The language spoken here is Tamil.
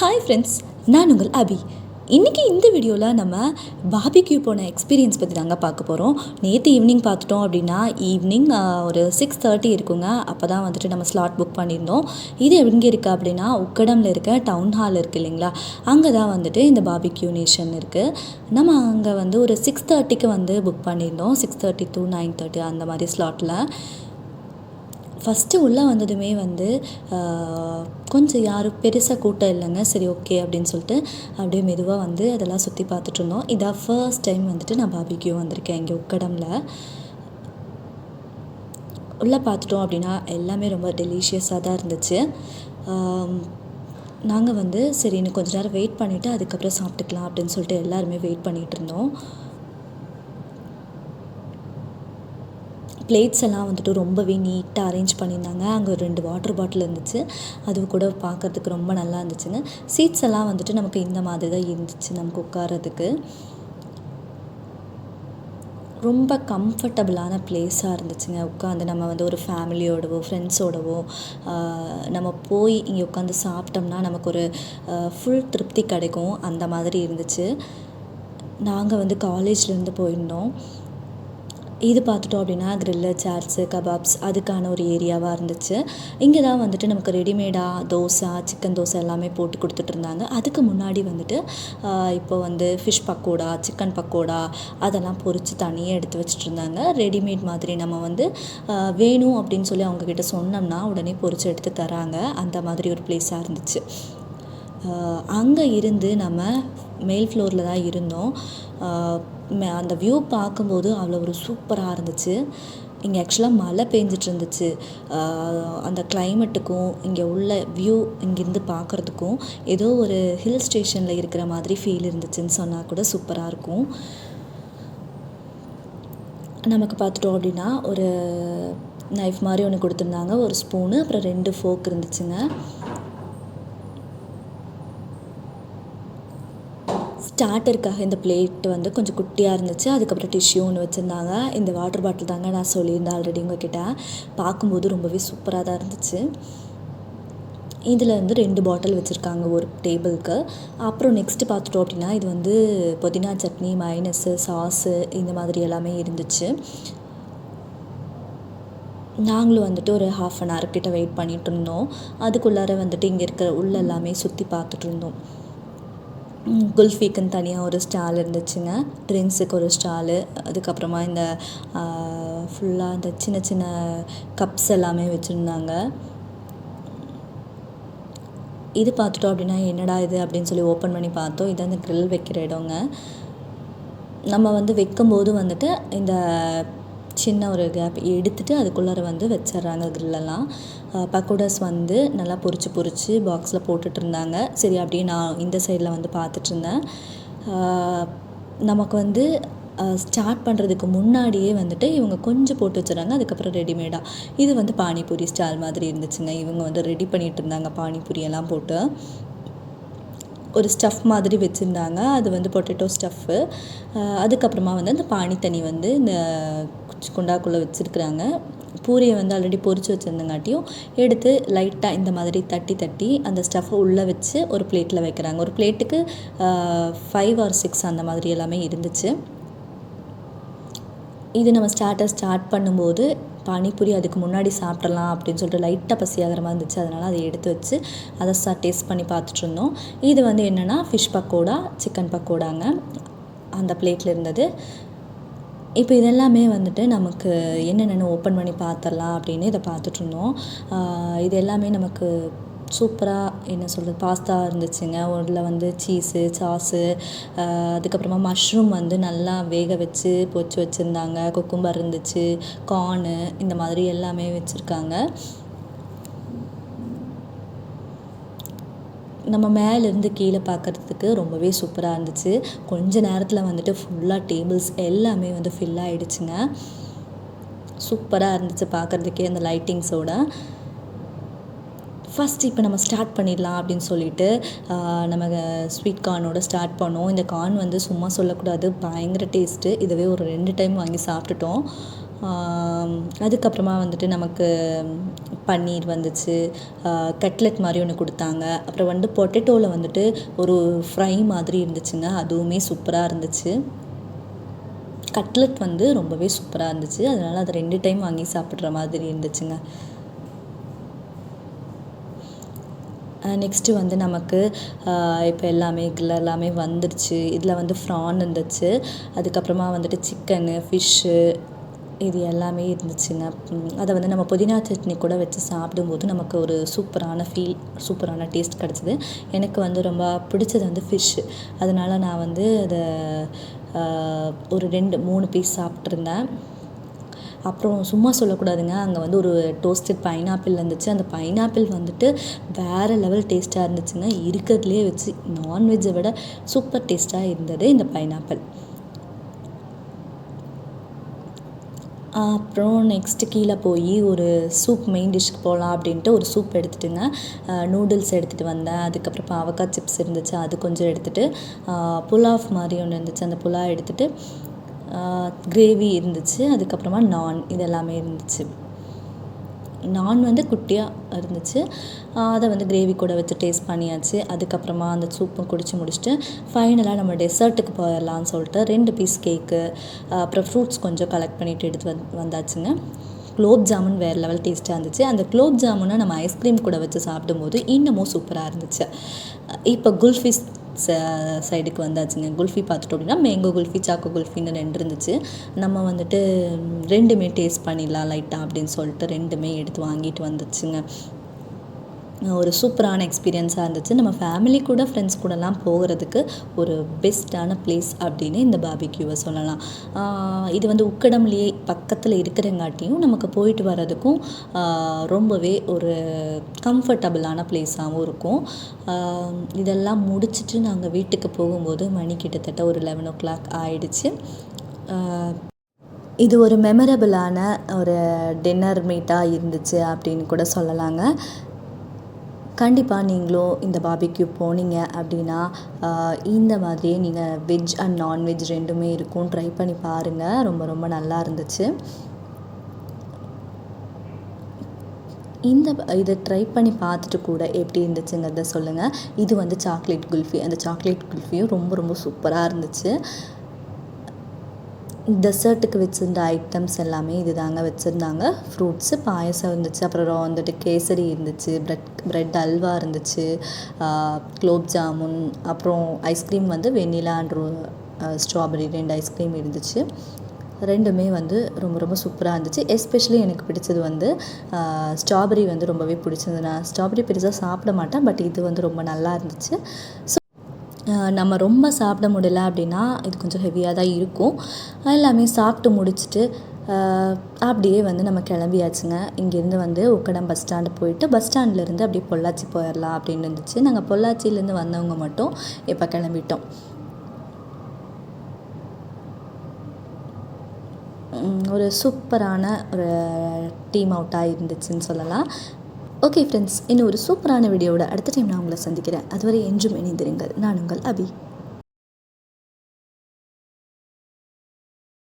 ஹாய் ஃப்ரெண்ட்ஸ், நான் உங்கள் அபி. இன்றைக்கி இந்த வீடியோவில் நம்ம பார்பிக்யூ போன எக்ஸ்பீரியன்ஸ் பற்றி தாங்க பார்க்க போகிறோம். நேற்று ஈவினிங் பார்த்துட்டோம் அப்படின்னா ஈவினிங் ஒரு 6:30 இருக்குங்க. அப்போ தான் வந்துட்டு நம்ம ஸ்லாட் புக் பண்ணியிருந்தோம். இது எங்கே இருக்குது அப்படின்னா உக்கடமில் இருக்க டவுன் ஹால் இருக்குது இல்லைங்களா, அங்கே தான் வந்துட்டு இந்த பார்பிக்யூ நேஷன் இருக்குது. நம்ம அங்கே வந்து ஒரு 6:30க்கு வந்து புக் பண்ணியிருந்தோம். 6:30 to 9:30 அந்த மாதிரி ஸ்லாட்டில். ஃபஸ்ட்டு உள்ளே வந்ததுமே வந்து கொஞ்சம் யாரும் பெருசாக கூட்டம் இல்லைங்க. சரி ஓகே அப்படின்னு சொல்லிட்டு அப்படியே மெதுவாக வந்து அதெல்லாம் சுற்றி பார்த்துட்ருந்தோம். இதான் ஃபர்ஸ்ட் டைம் வந்துட்டு நான் பார்பிக்யூ வந்திருக்கேன் இங்கே உக்கடமில். உள்ளே பார்த்துட்டோம் அப்படின்னா எல்லாமே ரொம்ப டெலிஷியஸாக தான் இருந்துச்சு. நாங்கள் வந்து சரி இன்னும் கொஞ்சம் நேரம் வெயிட் பண்ணிவிட்டு அதுக்கப்புறம் சாப்பிட்டுக்கலாம் அப்படின்னு சொல்லிட்டு எல்லாருமே வெயிட் பண்ணிகிட்டு இருந்தோம். பிளேட்ஸ் எல்லாம் வந்துட்டு ரொம்பவே நீட்டாக அரேஞ்ச் பண்ணியிருந்தாங்க. அங்கே ஒரு 2 வாட்டர் பாட்டில் இருந்துச்சு. அதுவும் கூட பார்க்குறதுக்கு ரொம்ப நல்லா இருந்துச்சுங்க. சீட்ஸ் எல்லாம் வந்துட்டு நமக்கு இந்த மாதிரி தான் இருந்துச்சு நமக்கு உட்காரதுக்கு. ரொம்ப கம்ஃபர்டபுளான பிளேஸாக இருந்துச்சுங்க. உட்காந்து நம்ம வந்து ஒரு ஃபேமிலியோடவோ ஃப்ரெண்ட்ஸோடவோ நம்ம போய் இங்கே உட்காந்து சாப்பிட்டோம்னா நமக்கு ஒரு ஃபுல் திருப்தி கிடைக்கும். அந்த மாதிரி இருந்துச்சு. நாங்கள் வந்து காலேஜ்லேருந்து போயிருந்தோம். இது பார்த்துட்டோம் அப்படின்னா கிரில்லு, சேர்ஸு, கபாப்ஸ் அதுக்கான ஒரு ஏரியாவாக இருந்துச்சு. இங்கே தான் வந்துட்டு நமக்கு ரெடிமேடாக தோசை, சிக்கன் தோசை எல்லாமே போட்டு கொடுத்துட்ருந்தாங்க. அதுக்கு முன்னாடி வந்துட்டு இப்போ வந்து ஃபிஷ் பக்கோடா, சிக்கன் பக்கோடா அதெல்லாம் பொரித்து தனியாக எடுத்து வச்சுட்ருந்தாங்க. ரெடிமேட் மாதிரி நம்ம வந்து வேணும் அப்படின்னு சொல்லி அவங்கக்கிட்ட சொன்னோம்னா உடனே பொரித்து எடுத்து தராங்க. அந்த மாதிரி ஒரு பிளேஸாக இருந்துச்சு. அங்கே இருந்து நம்ம மேல் ஃப்ளோரில் தான் இருந்தோம். அந்த வியூ பார்க்கும்போது அவ்வளோ ஒரு சூப்பராக இருந்துச்சு. இங்கே ஆக்சுவலாக மழை பெஞ்சிட்டு இருந்துச்சு. அந்த கிளைமேட்டுக்கும் இங்கே உள்ள வியூ இங்கேருந்து பார்க்குறதுக்கும் ஏதோ ஒரு ஹில் ஸ்டேஷனில் இருக்கிற மாதிரி ஃபீல் இருந்துச்சுன்னு சொன்னால் கூட சூப்பராக இருக்கும். நமக்கு பார்த்துட்டோம் அப்படின்னா ஒரு நைஃப் மாதிரி ஒன்று கொடுத்துருந்தாங்க, ஒரு ஸ்பூனு, அப்புறம் 2 ஃபோர்க் இருந்துச்சுங்க. ஸ்டார்டருக்காக இந்த பிளேட் வந்து கொஞ்சம் குட்டியாக இருந்துச்சு. அதுக்கப்புறம் டிஷ்யூ ஒன்று வச்சுருந்தாங்க. இந்த வாட்டர் பாட்டில் தாங்க நான் சொல்லியிருந்தேன் ஆல்ரெடி உங்ககிட்ட. பார்க்கும்போது ரொம்பவே சூப்பராக தான் இருந்துச்சு. இதில் வந்து 2 பாட்டில் வச்சுருக்காங்க ஒரு டேபிளுக்கு. அப்புறம் நெக்ஸ்ட்டு பார்த்துட்டோம் அப்படின்னா இது வந்து புதினா சட்னி, மைனஸு, சாஸு இந்த மாதிரி எல்லாமே இருந்துச்சு. நாங்களும் வந்துட்டு ஒரு 1/2 an hour கிட்ட வெயிட் பண்ணிகிட்டு இருந்தோம். அதுக்குள்ளார வந்துட்டு இங்கே இருக்கிற உள்ள எல்லாமே சுற்றி பார்த்துட்டு இருந்தோம். குல்ஃபீக்குன்னு தனியாக ஒரு ஸ்டால் இருந்துச்சுங்க. ட்ரிங்க்ஸுக்கு ஒரு ஸ்டாலு. அதுக்கப்புறமா இந்த ஃபுல்லாக இந்த சின்ன சின்ன கப்ஸ் எல்லாமே வச்சுருந்தாங்க. இது பார்த்துட்டோம் அப்படின்னா என்னடா இது அப்படின்னு சொல்லி ஓப்பன் பண்ணி பார்த்தோம். இதான் இந்த க்ரில் வைக்கிற இடங்க. நம்ம வந்து வைக்கும்போது வந்துட்டு இந்த சின்ன ஒரு கேப் எடுத்துகிட்டு அதுக்குள்ளார வந்து வச்சிட்றாங்க க்ரில்லெல்லாம். பக்கோடாஸ் வந்து நல்லா பொரிச்சு பாக்ஸில் போட்டுட்டு இருந்தாங்க. சரி அப்படியே நான் இந்த சைடில் வந்து பார்த்துட்ருந்தேன். நமக்கு வந்து ஸ்டார்ட் பண்ணுறதுக்கு முன்னாடியே வந்துட்டு இவங்க கொஞ்சம் போட்டு வச்சுறாங்க. அதுக்கப்புறம் ரெடிமேடாக இது வந்து பானிபூரி ஸ்டால் மாதிரி இருந்துச்சுங்க. இவங்க வந்து ரெடி பண்ணிகிட்டு இருந்தாங்க பானிபூரியெல்லாம் போட்டு. ஒரு ஸ்டஃப் மாதிரி வச்சுருந்தாங்க. அது வந்து பொட்டேட்டோ ஸ்டஃப்பு. அதுக்கப்புறமா வந்து அந்த பானி தண்ணி வந்து இந்த குண்டாக்குள்ளே வச்சுருக்குறாங்க. பூரியை வந்து ஆல்ரெடி பொரித்து வச்சுருந்தங்காட்டியும் எடுத்து லைட்டாக இந்த மாதிரி தட்டி அந்த ஸ்டஃப்பை உள்ளே வச்சு ஒரு பிளேட்டில் வைக்கிறாங்க. ஒரு பிளேட்டுக்கு 5 or 6 அந்த மாதிரி எல்லாமே இருந்துச்சு. இது நம்ம ஸ்டார்ட் பண்ணும்போது பானிபூரி அதுக்கு முன்னாடி சாப்பிட்றலாம் அப்படின்னு சொல்லிட்டு லைட்டாக பசியாகிற மாதிரி இருந்துச்சு. அதனால் அதை எடுத்து வச்சு அதை டேஸ்ட் பண்ணி பார்த்துட்ருந்தோம். இது வந்து என்னென்னா ஃபிஷ் பக்கோடா, சிக்கன் பக்கோடாங்க. அந்த பிளேட்டில் இருந்தது. இப்போ இதெல்லாமே வந்துட்டு நமக்கு என்னென்னு ஓப்பன் பண்ணி பார்த்துடலாம் அப்படின்னு இதை பார்த்துட்ருந்தோம். இது எல்லாமே நமக்கு சூப்பராக என்ன சொல்கிறது பாஸ்தா இருந்துச்சுங்க. அதில் வந்து சீஸு, சாஸு, அதுக்கப்புறமா மஷ்ரூம் வந்து நல்லா வேக வச்சு பொரிச்சு வச்சுருந்தாங்க. குக்கும்பர் இருந்துச்சு, கார்னு இந்த மாதிரி எல்லாமே வச்சுருக்காங்க. நம்ம மேலேருந்து கீழே பார்க்குறதுக்கு ரொம்பவே சூப்பராக இருந்துச்சு. கொஞ்ச நேரத்தில் வந்துட்டு ஃபுல்லாக டேபிள்ஸ் எல்லாமே வந்து ஃபில் ஆகிடுச்சுங்க. சூப்பராக இருந்துச்சு பார்க்குறதுக்கே அந்த லைட்டிங்ஸோட. ஃபஸ்ட்டு இப்போ நம்ம ஸ்டார்ட் பண்ணிடலாம் அப்படின்னு சொல்லிட்டு நம்ம ஸ்வீட் கார்னோட ஸ்டார்ட் பண்ணோம். இந்த கார்ன் வந்து சும்மா சொல்லக்கூடாது, பயங்கர டேஸ்ட்டு. இதுவே ஒரு 2 டைம் வாங்கி சாப்பிட்டுட்டோம். அதுக்கப்புறமா வந்துட்டு நமக்கு பன்னீர் வந்துச்சு, கட்லெட் மாதிரி ஒன்று கொடுத்தாங்க. அப்புறம் வந்து பொட்டேட்டோவில் வந்துட்டு ஒரு ஃப்ரை மாதிரி இருந்துச்சுங்க, அதுவுமே சூப்பராக இருந்துச்சு. கட்லெட் வந்து ரொம்பவே சூப்பராக இருந்துச்சு, அதனால் அதை 2 டைம் வாங்கி சாப்பிட்ற மாதிரி இருந்துச்சுங்க. நெக்ஸ்ட்டு வந்து நமக்கு இப்போ எல்லாமே வந்துருச்சு. இதில் வந்து ப்ரான் இருந்துச்சு, அதுக்கப்புறமா வந்துட்டு சிக்கனு, ஃபிஷ்ஷு இது எல்லாமே இருந்துச்சுங்க. அதை வந்து நம்ம புதினா சட்னி கூட வச்சு சாப்பிடும்போது நமக்கு ஒரு சூப்பரான டேஸ்ட் கிடச்சிது. எனக்கு வந்து ரொம்ப பிடிச்சது வந்து ஃபிஷ்ஷு, அதனால் நான் வந்து அதை ஒரு 2-3 பீஸ் சாப்பிட்ருந்தேன். அப்புறம் சும்மா சொல்லக்கூடாதுங்க, அங்கே வந்து ஒரு டோஸ்டட் பைனாப்பிள் இருந்துச்சு. அந்த பைனாப்பிள் வந்துட்டு வேறு லெவல் டேஸ்ட்டாக இருந்துச்சுங்க. இருக்கிறதுலே வச்சு நான்வெஜ்ஜை விட சூப்பர் டேஸ்ட்டாக இருந்தது இந்த பைனாப்பிள். அப்புறம் நெக்ஸ்ட்டு கீழே போய் ஒரு சூப் மெயின் டிஷ்க்கு போகலாம் அப்படின்ட்டு ஒரு சூப் எடுத்துகிட்டுங்க, நூடுல்ஸ் எடுத்துகிட்டு வந்தேன். அதுக்கப்புறம் பாவக்காய் சிப்ஸ் இருந்துச்சு, அது கொஞ்சம் எடுத்துகிட்டு, புலாவ் மாதிரி ஒன்று இருந்துச்சு, அந்த புலாவ் எடுத்துகிட்டு, கிரேவி இருந்துச்சு, அதுக்கப்புறமா நான் இதெல்லாமே இருந்துச்சு. நான் வந்து குட்டியாக இருந்துச்சு, அதை வந்து கிரேவி கூட வச்சு டேஸ்ட் பண்ணியாச்சு. அதுக்கப்புறமா அந்த சூப்பும் குடித்து முடிச்சுட்டு ஃபைனலாக நம்ம டெசர்ட்டுக்கு போயிடலான்னு சொல்லிட்டு 2 பீஸ் கேக்கு, அப்புறம் ஃப்ரூட்ஸ் கொஞ்சம் கலெக்ட் பண்ணிவிட்டு எடுத்து வந்தாச்சுங்க. குலோப் ஜாமுன் வேறு லெவல் டேஸ்ட்டாக இருந்துச்சு. அந்த குலோப் ஜாமுனை நம்ம ஐஸ்கிரீம் கூட வச்சு சாப்பிடும்போது இன்னமும் சூப்பராக இருந்துச்சு. இப்போ குல்ஃபி சைடுக்கு வந்தாச்சுங்க. குல்ஃபி பார்த்துட்டோம் அப்படின்னா மேங்கோ குல்ஃபி, சாக்கோ குல்ஃபின்னு 2 இருந்துச்சு. நம்ம வந்துட்டு 2மே டேஸ்ட் பண்ணிடலாம் லைட்டாக அப்படின்னு சொல்லிட்டு 2மே எடுத்து வாங்கிட்டு வந்துச்சுங்க. ஒரு சூப்பரான எக்ஸ்பீரியன்ஸாக இருந்துச்சு. நம்ம ஃபேமிலி கூட, ஃப்ரெண்ட்ஸ் கூடலாம் போகிறதுக்கு ஒரு பெஸ்ட்டான பிளேஸ் அப்படின்னு இந்த பார்பிக்யூவை சொல்லலாம். இது வந்து உக்கடம்லேயே பக்கத்தில் இருக்கிறங்காட்டியும் நமக்கு போயிட்டு வர்றதுக்கும் ரொம்பவே ஒரு கம்ஃபர்டபுளான பிளேஸாகவும் இருக்கும். இதெல்லாம் முடிச்சுட்டு நாங்கள் வீட்டுக்கு போகும்போது மணி கிட்டத்தட்ட ஒரு 11 o'clock ஆயிடுச்சு. இது ஒரு மெமரபிளான ஒரு டின்னர் மீட்டாக இருந்துச்சு அப்படின்னு கூட சொல்லலாங்க. கண்டிப்பாக நீங்களும் இந்த பார்பிக்யூ போனீங்க அப்படின்னா இந்த மாதிரியே நீங்கள் வெஜ் அண்ட் நான்வெஜ் 2மே இருக்கும், ட்ரை பண்ணி பாருங்கள். ரொம்ப ரொம்ப நல்லா இருந்துச்சு. இதை ட்ரை பண்ணி பார்த்துட்டு கூட எப்படி இருந்துச்சுங்கிறத சொல்லுங்கள். இது வந்து சாக்லேட் குல்ஃபி, அந்த சாக்லேட் குல்ஃபியும் ரொம்ப ரொம்ப சூப்பராக இருந்துச்சு. டெசர்ட்டுக்கு வச்சுருந்த ஐட்டம்ஸ் எல்லாமே இது தாங்க வச்சுருந்தாங்க. ஃப்ரூட்ஸு, பாயசம் இருந்துச்சு, அப்புறம் வந்துட்டு கேசரி இருந்துச்சு, ப்ரெட் அல்வா இருந்துச்சு, குலோப் ஜாமுன், அப்புறம் ஐஸ்கிரீம் வந்து வெண்ணிலா அண்ட் ஸ்ட்ராபெரி 2 ஐஸ்கிரீம் இருந்துச்சு. 2மே வந்து ரொம்ப ரொம்ப சூப்பராக இருந்துச்சு. எஸ்பெஷலி எனக்கு பிடிச்சது வந்து ஸ்ட்ராபெரி வந்து ரொம்பவே பிடிச்சது. நான் ஸ்ட்ராபெரி பெருசாக சாப்பிட மாட்டேன், பட் இது வந்து ரொம்ப நல்லா இருந்துச்சு. ஸோ நம்ம ரொம்ப சாப்பிட முடியல அப்படின்னா இது கொஞ்சம் ஹெவியாக தான் இருக்கும். எல்லாமே சாப்பிட்டு முடிச்சுட்டு அப்படியே வந்து நம்ம கிளம்பியாச்சுங்க. இங்கேருந்து வந்து உக்கடம் பஸ் ஸ்டாண்டு போயிட்டு பஸ் ஸ்டாண்ட்லேருந்து அப்படியே பொள்ளாச்சி போயிடலாம் அப்படின்னு இருந்துச்சு. நாங்கள் பொள்ளாச்சியிலேருந்து வந்தவங்க மட்டும் இப்போ கிளம்பிட்டோம். ஒரு சூப்பரான ஒரு டீம் அவுட்டாக இருந்துச்சுன்னு சொல்லலாம். ஓகே ஃப்ரெண்ட்ஸ், இன்னும் ஒரு சூப்பரான வீடியோவோட அடுத்த டைம் நான் உங்களை சந்திக்கிறேன். அதுவரை என்றும் இணைந்திருங்கள். நான் உங்கள் அபி.